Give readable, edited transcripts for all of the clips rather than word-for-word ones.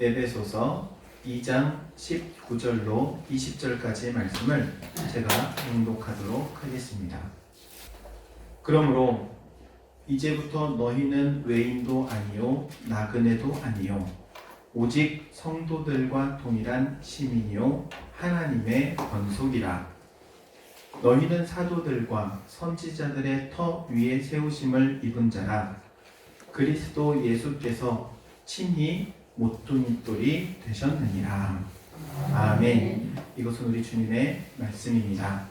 에베소서 2장 19절로 20절까지의 말씀을 제가 봉독하도록 하겠습니다. 그러므로 이제부터 너희는 외인도 아니요 나그네도 아니요 오직 성도들과 동일한 시민이요 하나님의 권속이라. 너희는 사도들과 선지자들의 터 위에 세우심을 입은 자라. 그리스도 예수께서 친히 모퉁이돌이 되셨느니라. 아멘. 이것은 우리 주님의 말씀입니다.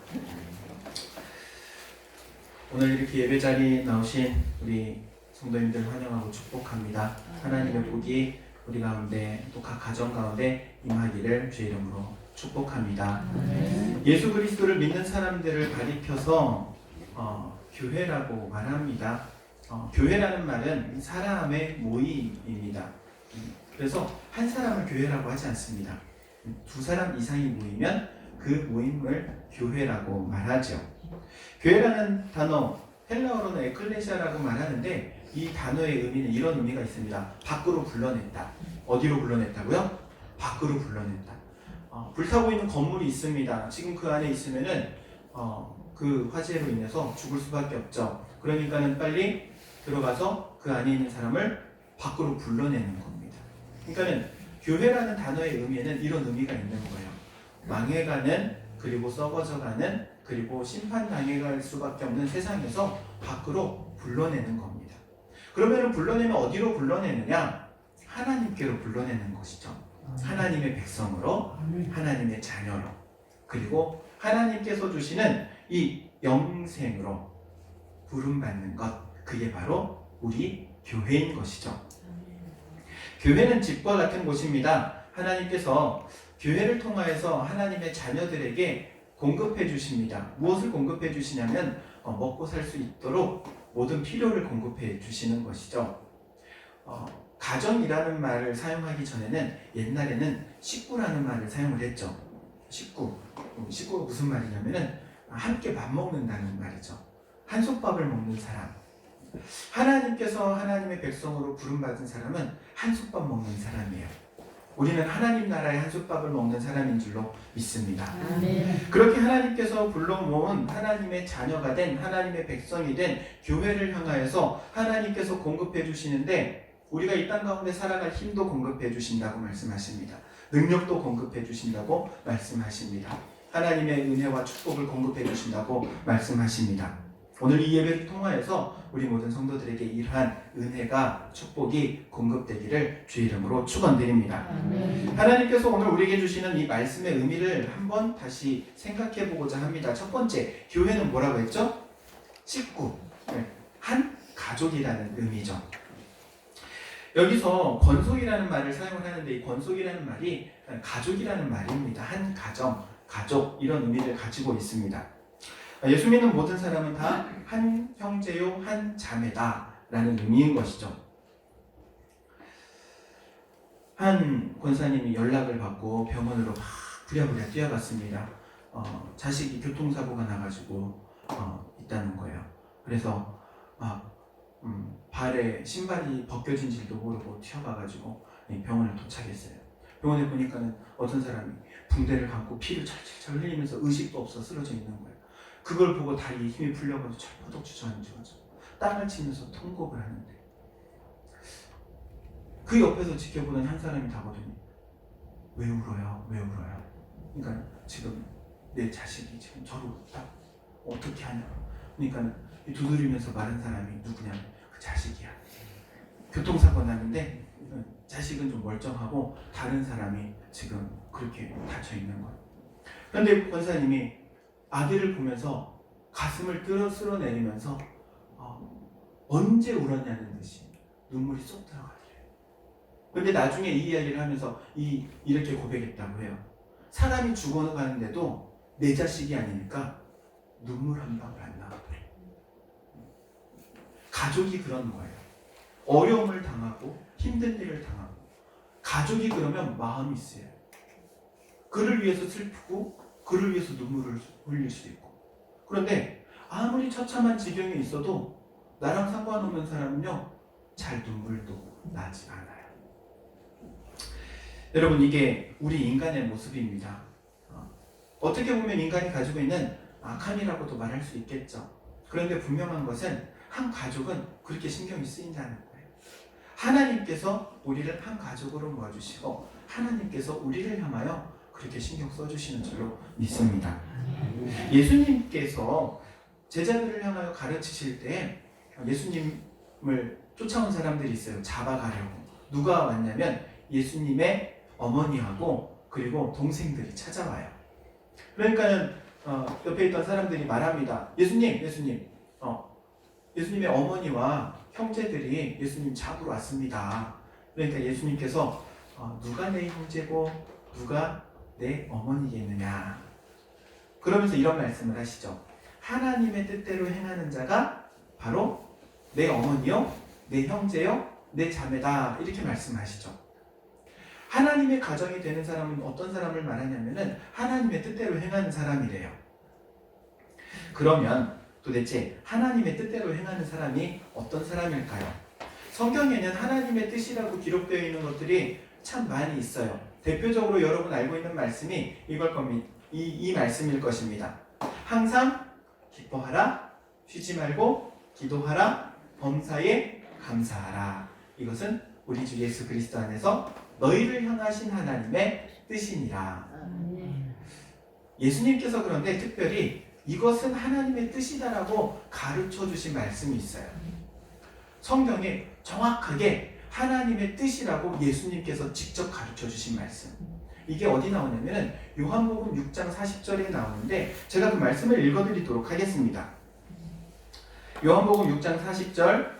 오늘 이렇게 예배 자리에 나오신 우리 성도님들 환영하고 축복합니다. 하나님의 복이 우리 가운데 또 각 가정 가운데 임하기를 주의 이름으로 축복합니다. 예수 그리스도를 믿는 사람들을 가리켜서 교회라고 말합니다. 교회라는 말은 사람의 모임입니다. 그래서 한 사람을 교회라고 하지 않습니다. 두 사람 이상이 모이면 그 모임을 교회라고 말하죠. 교회라는 단어, 헬라어로는 에클레시아라고 말하는데 이 단어의 의미는 이런 의미가 있습니다. 밖으로 불러냈다. 어디로 불러냈다고요? 밖으로 불러냈다. 불타고 있는 건물이 있습니다. 지금 그 안에 있으면은 그 화재로 인해서 죽을 수밖에 없죠. 그러니까는 빨리 들어가서 그 안에 있는 사람을 밖으로 불러내는 겁니다. 그러니까는 교회라는 단어의 의미에는 이런 의미가 있는 거예요. 망해가는, 그리고 썩어져가는, 그리고 심판당해갈 수밖에 없는 세상에서 밖으로 불러내는 겁니다. 그러면 불러내면 어디로 불러내느냐? 하나님께로 불러내는 것이죠. 하나님의 백성으로, 하나님의 자녀로, 그리고 하나님께서 주시는 이 영생으로 부름받는 것, 그게 바로 우리 교회인 것이죠. 교회는 집과 같은 곳입니다. 하나님께서 교회를 통하여서 하나님의 자녀들에게 공급해 주십니다. 무엇을 공급해 주시냐면 먹고 살 수 있도록 모든 필요를 공급해 주시는 것이죠. 가정이라는 말을 사용하기 전에는 옛날에는 식구라는 말을 사용을 했죠. 식구가 무슨 말이냐면은 함께 밥 먹는다는 말이죠. 한솥밥을 먹는 사람. 하나님께서 하나님의 백성으로 부름받은 사람은 한솥밥 먹는 사람이에요. 우리는 하나님 나라의 한솥밥을 먹는 사람인 줄로 믿습니다. 그렇게 하나님께서 불러 모은 하나님의 자녀가 된, 하나님의 백성이 된 교회를 향하여서 하나님께서 공급해 주시는데, 우리가 이 땅 가운데 살아갈 힘도 공급해 주신다고 말씀하십니다. 능력도 공급해 주신다고 말씀하십니다. 하나님의 은혜와 축복을 공급해 주신다고 말씀하십니다. 오늘 이 예배를 통하여서 우리 모든 성도들에게 이러한 은혜가, 축복이 공급되기를 주의 이름으로 축원드립니다. 하나님께서 오늘 우리에게 주시는 이 말씀의 의미를 한번 다시 생각해 보고자 합니다. 첫 번째, 교회는 뭐라고 했죠? 식구, 한 가족이라는 의미죠. 여기서 권속이라는 말을 사용을 하는데, 이 권속이라는 말이 가족이라는 말입니다. 한 가정, 가족, 이런 의미를 가지고 있습니다. 예수 믿는 모든 사람은 다 한 형제요, 한 자매다 라는 의미인 것이죠. 한 권사님이 연락을 받고 병원으로 막 부랴부랴 뛰어갔습니다. 자식이 교통사고가 나가지고 있다는 거예요. 그래서 발에 신발이 벗겨진 줄도 모르고 튀어가가지고 병원에 도착했어요. 병원에 보니까는 어떤 사람이 붕대를 감고 피를 철철 흘리면서 의식도 없어 쓰러져 있는 거예요. 그걸 보고 다리에 힘이 풀려가지고 철퍼덕 주저앉아서 땅을 치면서 통곡을 하는데, 그 옆에서 지켜보는 한 사람이 다거든요. 왜 울어요? 왜 울어요? 그러니까 지금 내 자식이 지금 저러고 있다. 어떻게 하냐? 그러니까 두드리면서 말한 사람이 누구냐? 그 자식이야. 교통사고 났는데 자식은 좀 멀쩡하고 다른 사람이 지금 그렇게 다쳐 있는 거예요. 그런데 권사님이 아기를 보면서 가슴을 쓸어내리면서 언제 울었냐는 듯이 눈물이 쏙 들어가더래요. 그런데 나중에 이 이야기를 하면서 이렇게 고백했다고 해요. 사람이 죽어가는데도 내 자식이 아니니까 눈물 한 방울 안 나오더래요. 가족이 그런 거예요. 어려움을 당하고 힘든 일을 당하고 가족이 그러면 마음이 쓰여요. 그를 위해서 슬프고 그를 위해서 눈물을 흘릴 수 있고. 그런데 아무리 처참한 지경에 있어도 나랑 상관없는 사람은요 잘 눈물도 나지 않아요. 여러분, 이게 우리 인간의 모습입니다. 어떻게 보면 인간이 가지고 있는 악함이라고도 말할 수 있겠죠. 그런데 분명한 것은 한 가족은 그렇게 신경이 쓰인다는 거예요. 하나님께서 우리를 한 가족으로 모아주시고 하나님께서 우리를 향하여 그렇게 신경 써주시는 줄로 믿습니다. 예수님께서 제자들을 향하여 가르치실 때 예수님을 쫓아온 사람들이 있어요. 잡아가려고. 누가 왔냐면 예수님의 어머니하고 그리고 동생들이 찾아와요. 그러니까는 옆에 있던 사람들이 말합니다. 예수님의 어머니와 형제들이 예수님 잡으러 왔습니다. 그러니까 예수님께서 누가 내 형제고 누가 내 어머니겠느냐, 그러면서 이런 말씀을 하시죠. 하나님의 뜻대로 행하는 자가 바로 내 어머니요, 내 형제요, 내 자매다, 이렇게 말씀하시죠. 하나님의 가정이 되는 사람은 어떤 사람을 말하냐면은 하나님의 뜻대로 행하는 사람이래요. 그러면 도대체 하나님의 뜻대로 행하는 사람이 어떤 사람일까요? 성경에는 하나님의 뜻이라고 기록되어 있는 것들이 참 많이 있어요. 대표적으로 여러분 알고 있는 말씀이 이걸 겁니다. 이 말씀일 것입니다. 항상 기뻐하라, 쉬지 말고 기도하라, 범사에 감사하라. 이것은 우리 주 예수 그리스도 안에서 너희를 향하신 하나님의 뜻이니라. 예수님께서 그런데 특별히 이것은 하나님의 뜻이다라고 가르쳐 주신 말씀이 있어요. 성경에 정확하게 하나님의 뜻이라고 예수님께서 직접 가르쳐 주신 말씀. 이게 어디 나오냐면 요한복음 6장 40절에 나오는데 제가 그 말씀을 읽어드리도록 하겠습니다. 요한복음 6장 40절,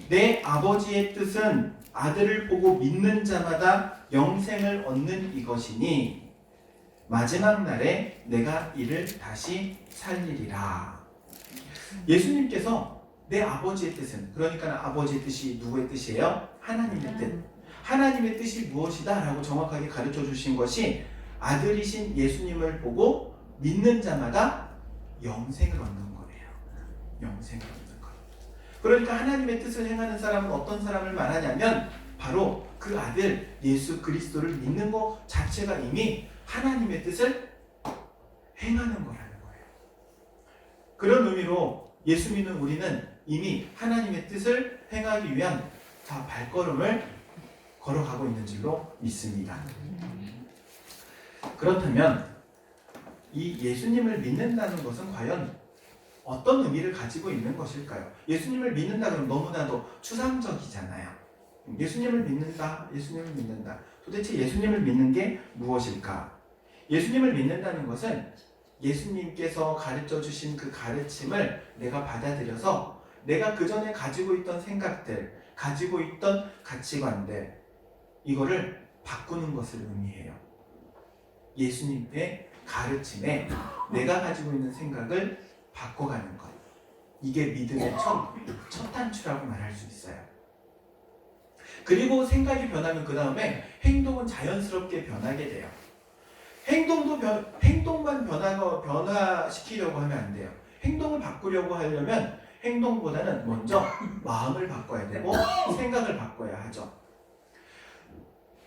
내 아버지의 뜻은 아들을 보고 믿는 자마다 영생을 얻는 이것이니 마지막 날에 내가 이를 다시 살리리라. 예수님께서 내 아버지의 뜻은, 그러니까 아버지의 뜻이 누구의 뜻이에요? 하나님의 뜻. 하나님의 뜻이 무엇이다 라고 정확하게 가르쳐 주신 것이 아들이신 예수님을 보고 믿는 자마다 영생을 얻는 거예요. 영생을 얻는 것. 그러니까 하나님의 뜻을 행하는 사람은 어떤 사람을 말하냐면 바로 그 아들 예수 그리스도를 믿는 것 자체가 이미 하나님의 뜻을 행하는 거라는 거예요. 그런 의미로 예수 믿는 우리는 이미 하나님의 뜻을 행하기 위한 다 발걸음을 걸어가고 있는 줄로 믿습니다. 그렇다면 이 예수님을 믿는다는 것은 과연 어떤 의미를 가지고 있는 것일까요? 예수님을 믿는다 그러면 너무나도 추상적이잖아요. 예수님을 믿는다, 예수님을 믿는다. 도대체 예수님을 믿는 게 무엇일까? 예수님을 믿는다는 것은 예수님께서 가르쳐 주신 그 가르침을 내가 받아들여서 내가 그 전에 가지고 있던 생각들, 가지고 있던 가치관들, 이거를 바꾸는 것을 의미해요. 예수님의 가르침에 내가 가지고 있는 생각을 바꿔가는 것. 이게 믿음의 첫 단추라고 말할 수 있어요. 그리고 생각이 변하면 그 다음에 행동은 자연스럽게 변하게 돼요. 행동만 변화시키려고 하면 안 돼요. 행동을 바꾸려고 하려면 행동보다는 먼저 마음을 바꿔야 되고 생각을 바꿔야 하죠.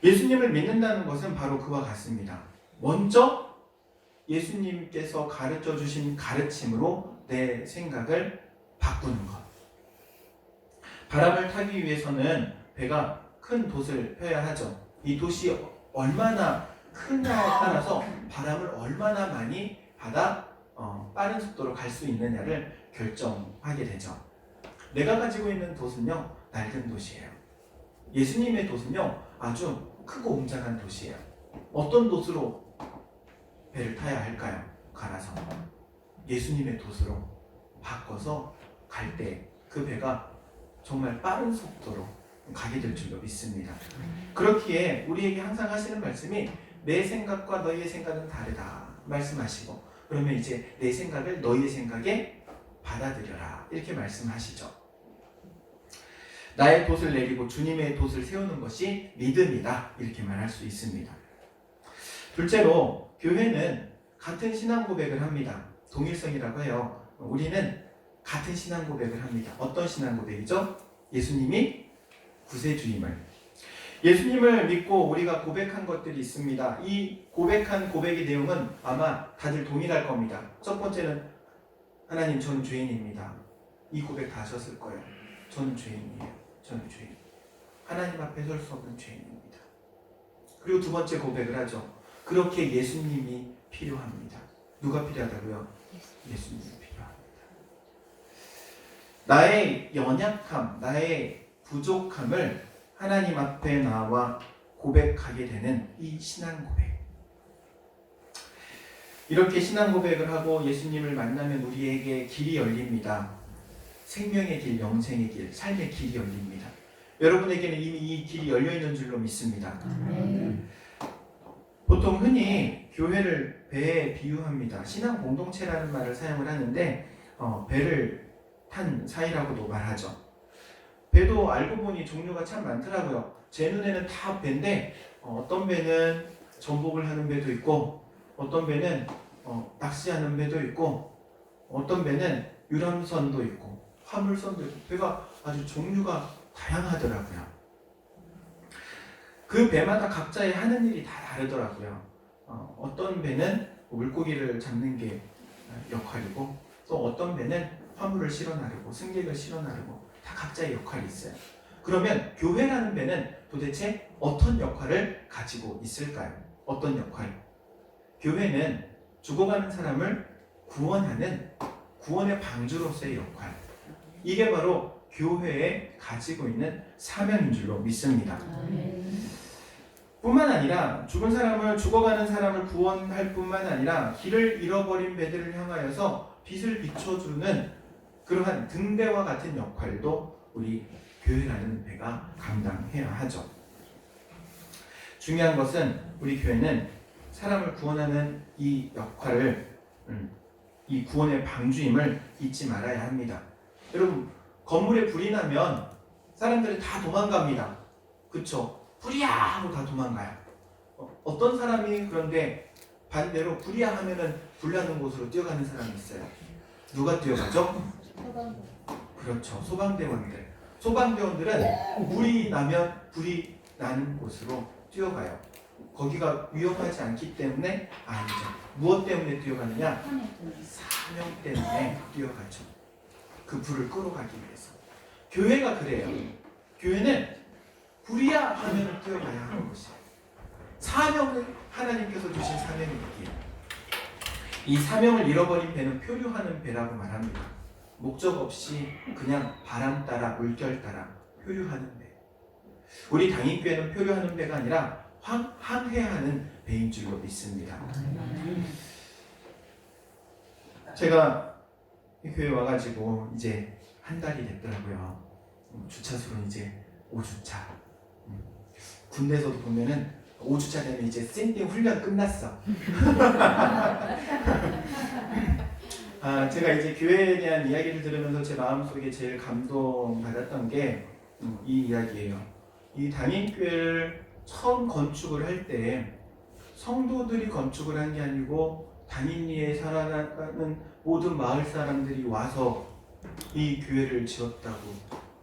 예수님을 믿는다는 것은 바로 그와 같습니다. 먼저 예수님께서 가르쳐 주신 가르침으로 내 생각을 바꾸는 것. 바람을 타기 위해서는 배가 큰 돛을 펴야 하죠. 이 돛이 얼마나 크냐에 따라서 바람을 얼마나 많이 받아 빠른 속도로 갈 수 있느냐를 결정하게 되죠. 내가 가지고 있는 돛은요, 낡은 돛이에요. 예수님의 돛은요, 아주 크고 웅장한 돛이에요. 어떤 돛으로 배를 타야 할까요? 갈아서 예수님의 돛으로 바꿔서 갈 때 그 배가 정말 빠른 속도로 가게 될 줄로 믿습니다. 그렇기에 우리에게 항상 하시는 말씀이 내 생각과 너희의 생각은 다르다 말씀하시고, 그러면 이제 내 생각을 너희의 생각에 받아들여라 이렇게 말씀하시죠. 나의 돛을 내리고 주님의 돛을 세우는 것이 믿음이다 이렇게 말할 수 있습니다. 둘째로 교회는 같은 신앙 고백을 합니다. 동일성이라고 해요. 우리는 같은 신앙 고백을 합니다. 어떤 신앙 고백이죠? 예수님이 구세주임을. 예수님을 믿고 우리가 고백한 것들이 있습니다. 이 고백한 고백의 내용은 아마 다들 동일할 겁니다. 첫 번째는 하나님, 저는 죄인입니다. 이 고백 다 하셨을 거예요. 저는 죄인이에요. 저는 죄인. 하나님 앞에 설 수 없는 죄인입니다. 그리고 두 번째 고백을 하죠. 그렇게 예수님이 필요합니다. 누가 필요하다고요? 예수님이 필요합니다. 나의 연약함, 나의 부족함을 하나님 앞에 나와 고백하게 되는 이 신앙 고백. 이렇게 신앙 고백을 하고 예수님을 만나면 우리에게 길이 열립니다. 생명의 길, 영생의 길, 삶의 길이 열립니다. 여러분에게는 이미 이 길이 열려있는 줄로 믿습니다. 보통 흔히 교회를 배에 비유합니다. 신앙 공동체라는 말을 사용을 하는데 배를 탄 사이라고도 말하죠. 배도 알고 보니 종류가 참 많더라고요. 제 눈에는 다 배인데 어떤 배는 전복을 하는 배도 있고, 어떤 배는 낚시하는 배도 있고, 어떤 배는 유람선도 있고 화물선도 있고, 배가 아주 종류가 다양하더라고요. 그 배마다 각자의 하는 일이 다 다르더라고요. 어떤 배는 물고기를 잡는 게 역할이고, 또 어떤 배는 화물을 실어 나르고 승객을 실어 나르고, 다 각자의 역할이 있어요. 그러면 교회라는 배는 도대체 어떤 역할을 가지고 있을까요? 어떤 역할? 교회는 죽어가는 사람을 구원하는 구원의 방주로서의 역할. 이게 바로 교회에 가지고 있는 사명인 줄로 믿습니다. 뿐만 아니라 죽어가는 사람을 구원할 뿐만 아니라 길을 잃어버린 배들을 향하여서 빛을 비춰주는 그러한 등대와 같은 역할도 우리 교회라는 배가 감당해야 하죠. 중요한 것은 우리 교회는 사람을 구원하는 이 역할을, 이 구원의 방주임을 잊지 말아야 합니다. 여러분, 건물에 불이 나면 사람들이 다 도망갑니다. 그쵸? 불이야! 하고 다 도망가요. 어떤 사람이 그런데 반대로 불이야 하면은 불나는 곳으로 뛰어가는 사람이 있어요. 누가 뛰어가죠? 그렇죠. 소방대원들. 소방대원들은 불이 나는 곳으로 뛰어가요. 거기가 위험하지 않기 때문에 아니죠. 무엇 때문에 뛰어가느냐? 사명 때문에 뛰어가죠. 그 불을 끌어가기 위해서. 교회가 그래요. 교회는 불이야 하면 뛰어가야 하는 것이에요. 사명은 하나님께서 주신 사명이기에, 이 사명을 잃어버린 배는 표류하는 배라고 말합니다. 목적 없이 그냥 바람 따라 물결 따라 표류하는 배. 우리 당인교회는 표류하는 배가 아니라 항해하는 배인 줄로 믿습니다. 제가 이 교회 와가지고 이제 한 달이 됐더라고요. 주차수는 이제 5주차. 군대에서도 보면은 5주차 되면 이제 샌딩 훈련 끝났어. 제가 이제 교회에 대한 이야기를 들으면서 제 마음속에 제일 감동받았던 게 이 이야기예요. 이 담임교회를 처음 건축을 할 때 성도들이 건축을 한 게 아니고 담임리에 살아가는 모든 마을 사람들이 와서 이 교회를 지었다고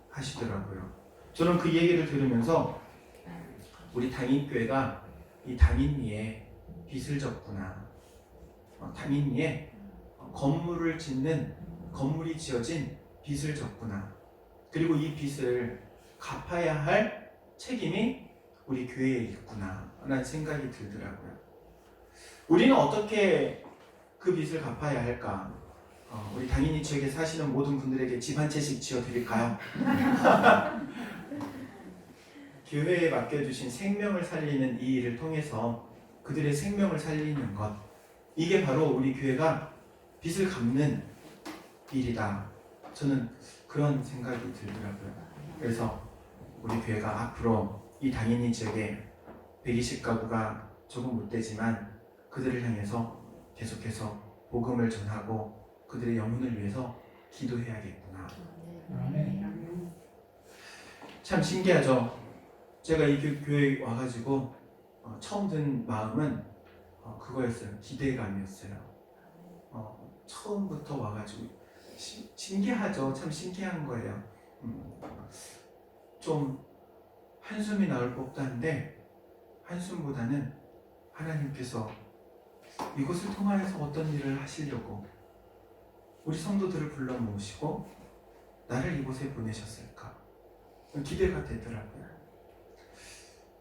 하시더라고요. 저는 그 얘기를 들으면서 우리 담임교회가 이 담임리에 빚을 졌구나. 담임리에 건물이 지어진 빚을 졌구나. 그리고 이 빚을 갚아야 할 책임이 우리 교회에 있구나 라는 생각이 들더라고요. 우리는 어떻게 그 빚을 갚아야 할까? 우리 당연히 지역에 사시는 모든 분들에게 집 한 채씩 지어드릴까요? 교회에 맡겨주신 생명을 살리는 이 일을 통해서 그들의 생명을 살리는 것, 이게 바로 우리 교회가 빚을 갚는 일이다. 저는 그런 생각이 들더라고요. 그래서 우리 교회가 앞으로 이 당인이 지역에 120가구가 조금 못 되지만 그들을 향해서 계속해서 복음을 전하고 그들의 영혼을 위해서 기도해야겠구나. 참 신기하죠. 제가 이 교회에 와가지고 처음 든 마음은 그거였어요. 기대감이었어요. 처음부터 와가지고 신기하죠. 참 신기한 거예요. 좀 한숨이 나올 법도 한데 한숨보다는 하나님께서 이곳을 통하여서 어떤 일을 하시려고 우리 성도들을 불러 모으시고 나를 이곳에 보내셨을까? 기대가 되더라고요.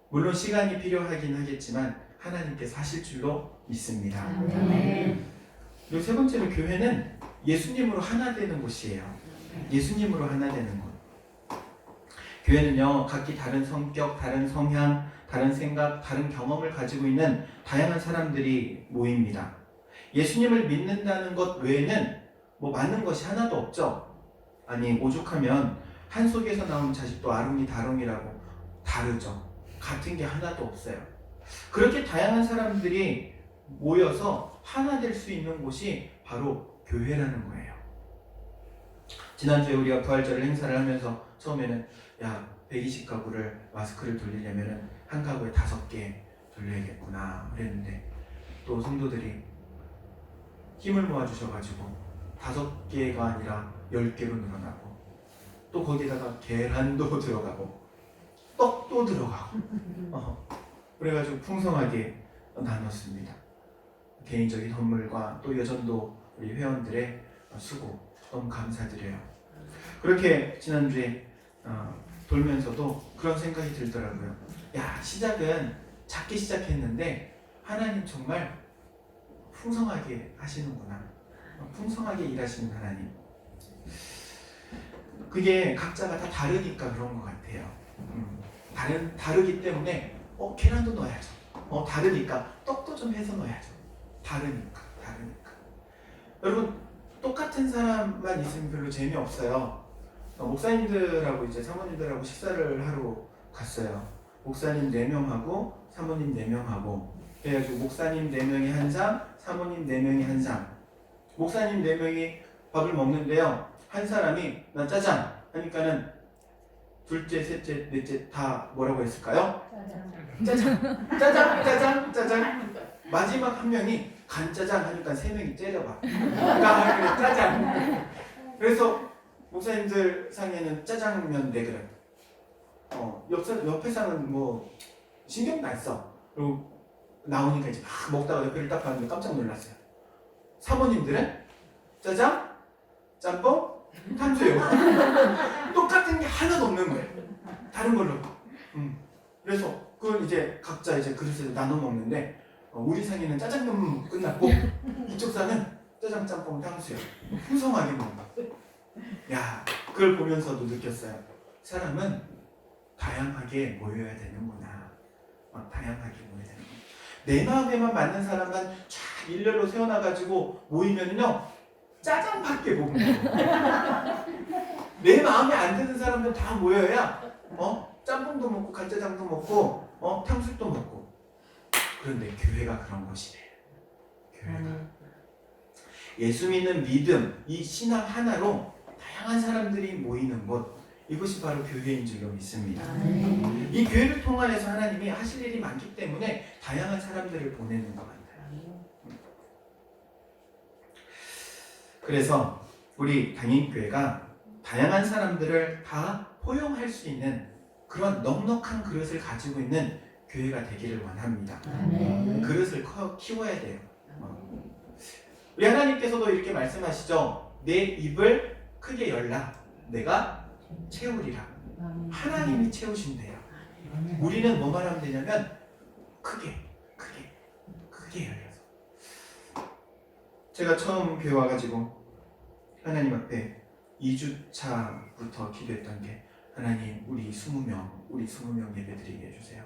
물론 시간이 필요하긴 하겠지만 하나님께서 하실 줄로 믿습니다. 그리고 세 번째로 교회는 예수님으로 하나 되는 곳이에요. 예수님으로 하나 되는 곳. 교회는요, 각기 다른 성격, 다른 성향, 다른 생각, 다른 경험을 가지고 있는 다양한 사람들이 모입니다. 예수님을 믿는다는 것 외에는 뭐 맞는 것이 하나도 없죠. 아니, 오죽하면 한 속에서 나온 자식도 아롱이 다롱이라고 다르죠. 같은 게 하나도 없어요. 그렇게 다양한 사람들이 모여서 하나 될 수 있는 곳이 바로 교회라는 거예요. 지난주에 우리가 부활절 행사를 하면서 처음에는 120가구를 마스크를 돌리려면 한 가구에 5개 돌려야겠구나 그랬는데 또 성도들이 힘을 모아주셔가지고 5개가 아니라 10개로 늘어나고 또 거기다가 계란도 들어가고 떡도 들어가고 그래가지고 풍성하게 나눴습니다. 개인적인 선물과 또 여전도 우리 회원들의 수고 너무 감사드려요. 그렇게 지난주에 돌면서도 그런 생각이 들더라고요. 시작은 작게 시작했는데 하나님 정말 풍성하게 하시는구나. 풍성하게 일하시는 하나님. 그게 각자가 다 다르니까 그런 것 같아요. 다르기 때문에 계란도 넣어야죠. 다르니까 떡도 좀 해서 넣어야죠. 다르니까. 여러분, 똑같은 사람만 있으면 별로 재미없어요. 목사님들하고 이제 사모님들하고 식사를 하러 갔어요. 목사님 4명하고 사모님 4명하고 그래가지고 목사님 4명이 한 상, 사모님 4명이 한 상. 목사님 4명이 밥을 먹는데요. 한 사람이 나 짜장 하니까는 둘째, 셋째, 넷째 다 뭐라고 했을까요? 짜장. 마지막 한 명이 간짜장 하니까 3명이 째려봐. 그러니까 짜장. 그래서 목사님들 상에는 짜장면 4그릇. 옆에 상은 뭐 신경도 안 써. 그리고 나오니까 이제 막 먹다가 옆에를 딱 봤는데 깜짝 놀랐어요. 사모님들은 짜장, 짬뽕, 탕수육. 똑같은 게 하나도 없는 거예요. 다른 걸로. 그래서 그걸 이제 각자 이제 그릇에서 나눠 먹는데 우리 상에는 짜장면 끝났고 이쪽 상은 짜장, 짬뽕, 탕수육. 풍성하게 먹는. 그걸 보면서도 느꼈어요. 사람은 다양하게 모여야 되는구나. 다양하게 모여야 되는구나. 내 마음에만 맞는 사람만 쫙 일렬로 세워놔가지고 모이면요 짜장밖에 못 먹어요. 내 마음에 안 드는 사람들 다 모여야 짬뽕도 먹고 간짜장도 먹고 탕수육도 먹고. 그런데 교회가 그런 것이래. 교회가 예수 믿는 믿음, 이 신앙 하나로 다양한 사람들이 모이는 곳, 이것이 바로 교회인 줄로 믿습니다. 이 교회를 통해서 하나님이 하실 일이 많기 때문에 다양한 사람들을 보내는 것 같아요. 그래서 우리 당인교회가 다양한 사람들을 다 포용할 수 있는 그런 넉넉한 그릇을 가지고 있는 교회가 되기를 원합니다. 그릇을 키워야 돼요. 우리 하나님께서도 이렇게 말씀하시죠. 내 입을 크게 열라. 내가 채우리라. 하나님이 채우신대요. 우리는 뭐만 하면 되냐면 크게 열려서. 제가 처음 교회 와가지고 하나님 앞에 2주차부터 기도했던 게 하나님 우리 20명 예배드리게 해주세요.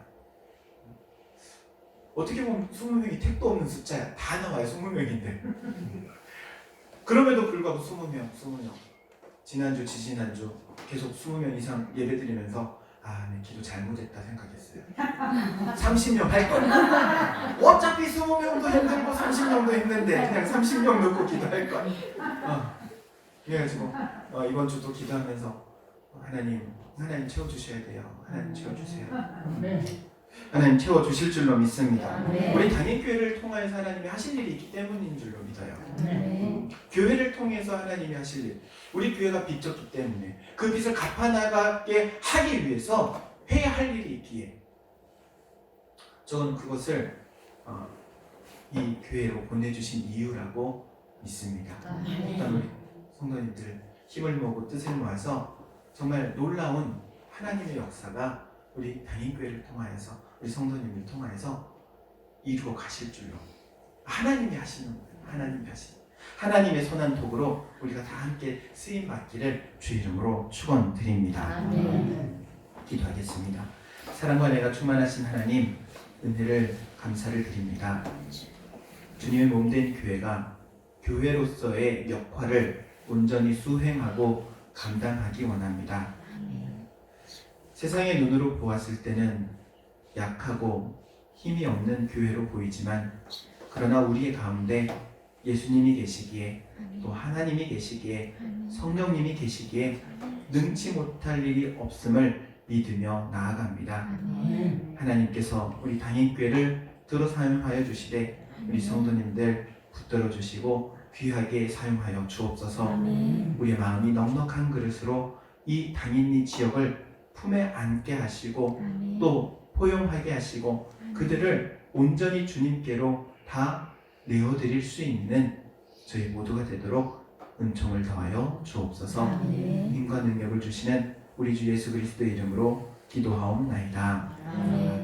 어떻게 보면 20명이 택도 없는 숫자야. 다 나와요. 20명인데 그럼에도 불구하고 20명 지난주 지지난주 계속 20명 이상 예배드리면서 내 기도 잘못했다 생각했어요. 30명 할 거야. 어차피 20명도 힘들고 30명도 힘든데 그냥 30명 놓고 기도할 거야. 그래가지고 이번 주도 기도하면서 하나님 채워주셔야 돼요. 하나님 채워주세요. 하나님 채워주실 줄로 믿습니다. 우리 단일교회를 통해서 하나님이 하실 일이 있기 때문인 줄로 믿어요. 교회를 통해서 하나님이 하실 일, 우리 교회가 빚졌기 때문에 그 빚을 갚아나가게 하기 위해서 해야 할 일이 있기에 저는 그것을 이 교회로 보내주신 이유라고 믿습니다. 일단 우리 성도님들 힘을 모으고 뜻을 모아서 정말 놀라운 하나님의 역사가 우리 단임교회를 통하여서 우리 성도님을 통하여서 이루어 가실 줄로 하나님이 하시는 거예요. 하나님의 선한 도구로 우리가 다 함께 쓰임 받기를 주 이름으로 축원드립니다. 기도하겠습니다. 사랑과 은혜가 충만하신 하나님, 은혜를 감사를 드립니다. 주님의 몸된 교회가 교회로서의 역할을 온전히 수행하고 감당하기 원합니다. 세상의 눈으로 보았을 때는 약하고 힘이 없는 교회로 보이지만, 그러나 우리의 가운데 예수님이 계시기에, 또 하나님이 계시기에, 성령님이 계시기에 능치 못할 일이 없음을 믿으며 나아갑니다. 하나님께서 우리 당임교회를 들어 사용하여 주시되 우리 성도님들 붙들어 주시고 귀하게 사용하여 주옵소서. 우리의 마음이 넉넉한 그릇으로 이 당인리 지역을 품에 안게 하시고 또 포용하게 하시고 그들을 온전히 주님께로 다 내어드릴 수 있는 저희 모두가 되도록 은총을 더하여 주옵소서. 힘과 능력을 주시는 우리 주 예수 그리스도의 이름으로 기도하옵나이다.